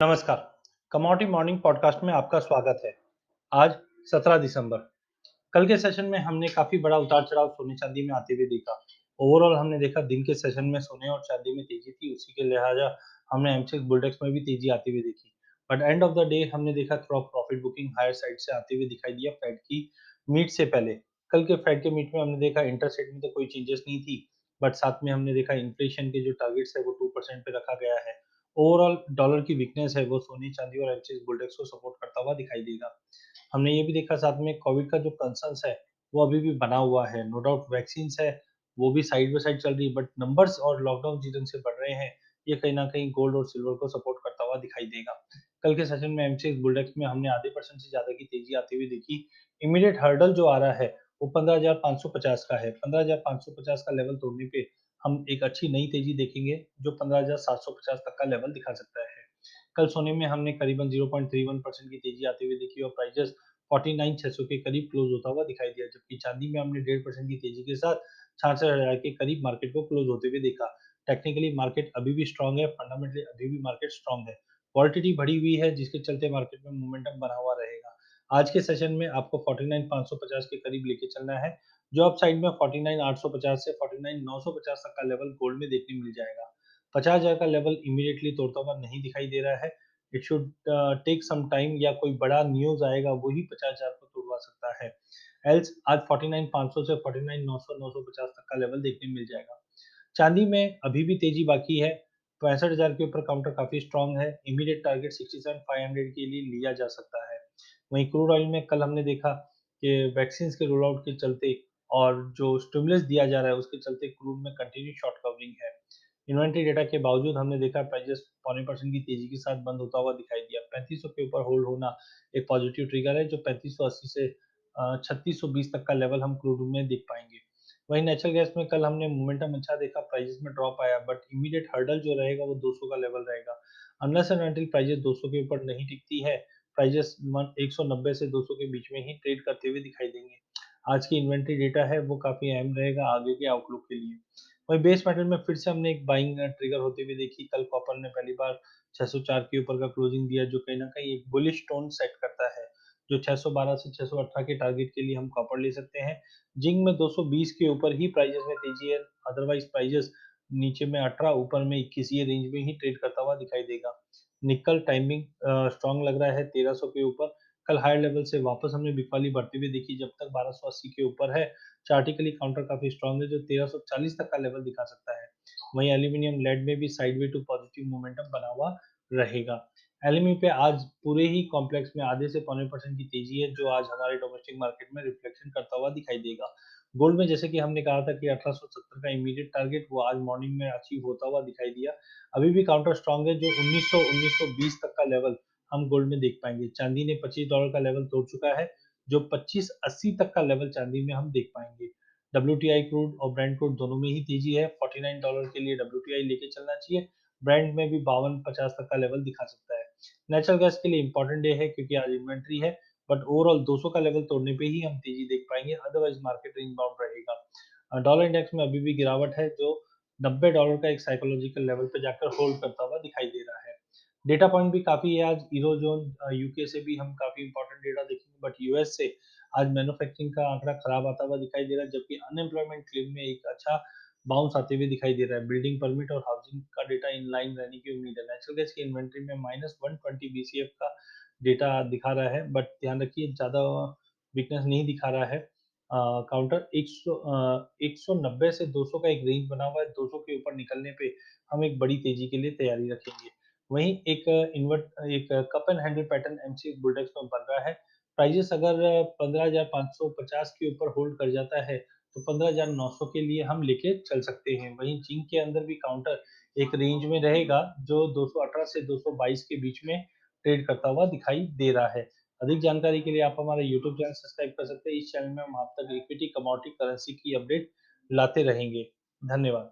नमस्कार। Commodity morning podcast में आपका स्वागत है। आज 17 दिसंबर। कल के सेशन में हमने काफ़ी बड़ा उतार-चढ़ाव सोने-चांदी में आते हुए देखा। ओवरऑल हमने देखा दिन के सेशन में सोने और चांदी में तेज़ी थी, उसी के लिहाजा हमने एमसेक्स बुलडेक्स में भी तेज़ी आती हुई देखी। But end of the day हमने देखा थोड़ा प्रॉफिट बुकिंग हायर साइड से आते हुए दिखाई दिया फेड की मीट से पहले। कल के फेड के मीट में हमने देखा इंटरसेट में तो कोई चेंजेस नहीं थी, बट साथ में हमने देखा इन्फ्लेशन के जो टारगेट्स है वो 2% पे रखा गया है। ओवरऑल डॉलर की वीकनेस है वो सोने, चांदी और एमसेक्स बुलडेक्स को सपोर्ट करता हुआ दिखाई देगा। हमने ये भी देखा साथ में कोविड का जो कंसर्न्स है, वो अभी भी बना हुआ है। नो डाउट वैक्सीन्स है, वो भी साइड बाय साइड चल रही है बट नंबर्स और लॉकडाउन जितने से बढ़ रहे हैं, ये कहीं न कहीं गोल्ड और सिल्वर को सपोर्ट करता हुआ दिखाई देगा। कल के सेशन में एमसेक्स बुलडेक्स में हमने आधे परसेंट से ज़्यादा की तेज़ी आती हुई देखी। इमीडिएट हर्डल जो आ रहा है, वो 15,550 का है। 15,550 का लेवल तोड़ने पे हम एक अच्छी नई तेज़ी देखेंगे, जो 15,750 तक का लेवल दिखा सकता है। कल सोने में हमने करीबन 0.31% की तेज़ी आते हुए देखी और प्राइसेज़ 49,600 के करीब क्लोज़ होता हुआ दिखाई दिया, जबकि चांदी में हमने 1.5% की तेज़ी के साथ 66,000 के करीब मार्केट को क्लोज़ होते हुए देखा। टेक्निकली मार्केट अभी भी स्ट्रॉन्ग है, फंडामेंटली अभी भी मार्केट स्ट्रॉन्ग है। वोलेटिलिटी बढ़ी हुई है, जिसके चलते मार्केट में मोमेंटम बना हुआ रहेगा। आज के सेशन में आपको 49,550 के करीब लेके चलना है, जो अपसाइड में 49,850 से 49,950 तक का लेवल गोल्ड में देखने मिल जाएगा। 50,000 का लेवल इमीडिएटली तोड़ता हुआ नहीं दिखाई दे रहा है। It should take some time या कोई बड़ा न्यूज़ आएगा वही 50,000 को तोड़वा सकता है। एल्स आज 49,500 से 49,900 950 तक का लेवल देखने मिल जाएगा। चांदी में अभी भी तेज़ी बाकी है। 65,000 के ऊपर काउंटर काफ़ी स्ट्रॉन्ग है। इमीडिएट टारगेट 67,500 के लिए लिया जा सकता है। वहीं क्रूड ऑयल में कल हमने देखा कि वैक्सीन्स के रोल आउट के चलते और जो स्टिमुलस दिया जा रहा है उसके चलते क्रूड में कंटिन्यू शॉर्ट कवरिंग है। इन्वेंटरी डेटा के बावजूद हमने देखा प्राइसेस पौने परसेंट की तेजी के साथ बंद होता हुआ दिखाई दिया। 3500 के ऊपर होल्ड होना एक पॉजिटिव ट्रिगर है, जो 3580 से 3620 तक का लेवल हम क्रूड में देख पाएंगे। वहीं नेचुरल गैस में कल हमने मोमेंटम अच्छा देखा, प्राइसेस में ड्रॉप आया बट इमीडिएट हर्डल जो रहेगा वो 200 का लेवल रहेगा। अनलेस एंड अनटिल प्राइसेस 200 के ऊपर नहीं टिकती है, प्राइसेस 190 से 200 के बीच में ही ट्रेड करते हुए दिखाई देंगे। आज की इन्वेंटरी डेटा है वो काफ़ी अहम रहेगा आगे के आउटलुक के लिए। वहीं बेस मेटल में फिर से हमने एक बाइंग ट्रिगर होते हुए देखी। कल कॉपर ने पहली बार 604 के ऊपर का क्लोजिंग दिया, जो कहीं न कहीं एक बुलिश टोन सेट करता है, जो 612 से 618 के टारगेट के लिए हम कॉपर ले सकते हैं। जिंक में 220 के ऊपर ही प्राइसेस में तेजी है, अदरवाइज प्राइसेस नीचे में 18 ऊपर में 21 ये रेंज में ही ट्रेड करता हुआ दिखाई देगा। निकल टाइमिंग स्ट्रांग लग रहा है 1300 के ऊपर। कल हायर लेवल से वापस हमने बिकवाली बढ़ती हुई देखी, जब तक 1280 के ऊपर है चार्टिकली काउंटर काफ़ी स्ट्रॉन्ग है, जो 1340 तक का लेवल दिखा सकता है। वहीं एल्यूमीनियम लेड में भी साइडवे टू पॉजिटिव मोमेंटम बना हुआ रहेगा। एलएमई पे आज पूरे ही कॉम्प्लेक्स में आधे से पौने परसेंट की तेजी है, जो आज हमारे डोमेस्टिक मार्केट में रिफ्लेक्शन करता हुआ दिखाई देगा। गोल्ड में जैसे कि हमने कहा था कि 1870 का इमीडिएट टारगेट वो आज मॉर्निंग में अचीव होता हुआ दिखाई दिया। अभी भी काउंटर स्ट्रॉन्ग है, जो 1900 1920 तक का लेवल हम गोल्ड में देख पाएंगे। चांदी ने $25 का लेवल तोड़ चुका है, जो 2580 तक का लेवल चांदी में हम देख पाएंगे। डब्ल्यूटीआई क्रूड और ब्रेंट क्रूड दोनों में ही तेजी है। $49 के लिए डब्ल्यूटीआई लेके चलना चाहिए। ब्रेंट में भी 52-50 तक का लेवल दिखा सकता है। नेचुरल गैस के लिए इंपॉर्टेंट डे है, क्योंकि आज इन्वेंट्री है, बट ओवरऑल 200 का लेवल तोड़ने पे ही हम तेजी देख पाएंगे, अदरवाइज मार्केट रेंज बाउंड रहेगा। डॉलर इंडेक्स में अभी भी गिरावट है, जो $90 का एक साइकोलॉजिकल लेवल पे जाकर होल्ड करता हुआ दिखाई दे रहा है। डेटा पॉइंट भी काफ़ी है आज। यूरोज़ोन यूके से भी हम काफ़ी इंपॉर्टेंट डेटा देखेंगे, बट यूएस से आज मैन्युफैक्चरिंग का आंकड़ा खराब आता हुआ दिखाई दे रहा है, जबकि अनएम्प्लॉयमेंट क्लेम में एक अच्छा बाउंस आते हुए दिखाई दे रहा है। बिल्डिंग परमिट और हाउसिंग का डेटा इन लाइन रहने की उम्मीद है। नेचुरल गैस की इन्वेंटरी में -120 बीसीएफ का डेटा दिखा रहा है, बट ध्यान रखिए ज़्यादा वीकनेस नहीं दिखा रहा है। काउंटर 190 से 200 का एक रेंज बना हुआ है। 200 के ऊपर निकलने पे हम एक बड़ी तेजी के लिए तैयारी रखेंगे। वहीं एक cup and handle pattern MC Bulldex में बन रहा है। प्राइसेस अगर 15,550 के ऊपर होल्ड कर जाता है, तो 15,900 के लिए हम लेके चल सकते हैं। वहीं जिंक के अंदर भी काउंटर एक रेंज में रहेगा, जो 218 से 222 के बीच में ट्रेड करता हुआ दिखाई दे रहा है। अधिक जानकारी के लिए आप हमारा यूट्यूब चैनल सब्सक्राइब कर सकते हैं। इस चैनल में हम आप तक इक्विटी, कमोडिटी, करेंसी की अपडेट लाते रहेंगे। धन्यवाद।